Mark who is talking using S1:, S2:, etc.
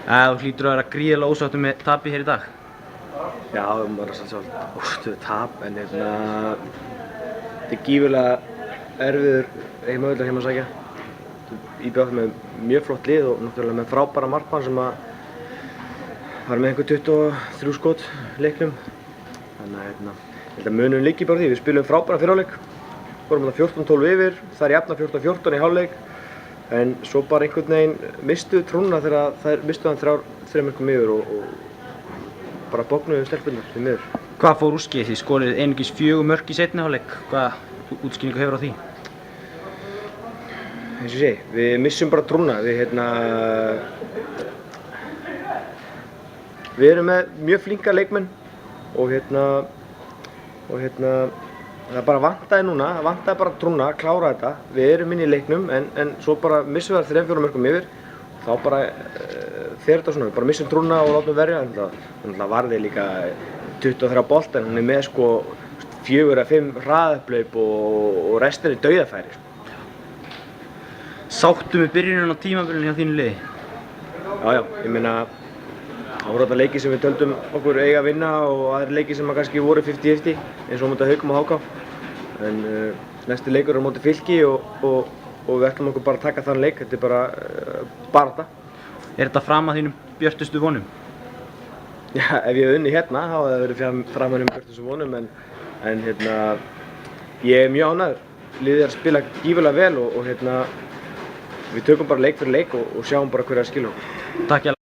S1: Þú hlýtur að vera gríðarlega ósáttur með tapið hér í dag.
S2: Já, maður er svolítið ósáttur við tap, en þetta er gífurlega erfiður heimavöllur heima að sækja. IBF með mjög flott lið og náttúrulega með frábæra markmann sem var með einhver 23 skot leiknum. Þannig að ég held að munum liggi bara því. Við spilum frábæra fyrrháleik, vorum þetta 14-12 yfir, það er jafna 14-14 í hálfleik. En svo bara einhvern veginn mistu trúna þegar þær mistu hann þrjár mörkum yfir og bara bognuðu stelpurnar því miður.
S1: Hvað fór úrskeiðis? Þið skorið einungis 4 mörk í seinni hálfleik. Hvaða útskýringu hefur á því?
S2: Eins og ég segi, við missum bara trúna. Við erum með mjög flinka leikmenn og það bara vantaði núna, það vantaði bara trúna að klára þetta. Við erum inn í leiknum en svo bara missum við það 3-4 mörkum yfir. Þá bara fer þetta svona, við bara missum trúna og látum verja. Þannig að varði líka 23 bolta en hún er með sko 4-5 hraðhlaup og restin er dauðafæri.
S1: Sáttu með byrjunum á tímabilinu hjá þínu liði?
S2: Já, ég meina það voru þetta leiki sem við töldum okkur eiga að vinna og aðrir leiki sem kannski voru 50-50 eins og á móti Haukum og HK. En næsti leikur er á móti Fylki og við ætlum okkur bara að taka þann leik, þetta er bara þetta.
S1: Er þetta fram að þínum björtustu vonum?
S2: Já, ef ég hef unnið hérna þá hefði það verið fram að þínum björtustu vonum en ég er mjög ánægður. Liðið er að spila gífurlega vel og við tökum bara leik fyrir leik og sjáum bara hverju að skila okkur.
S1: Takk.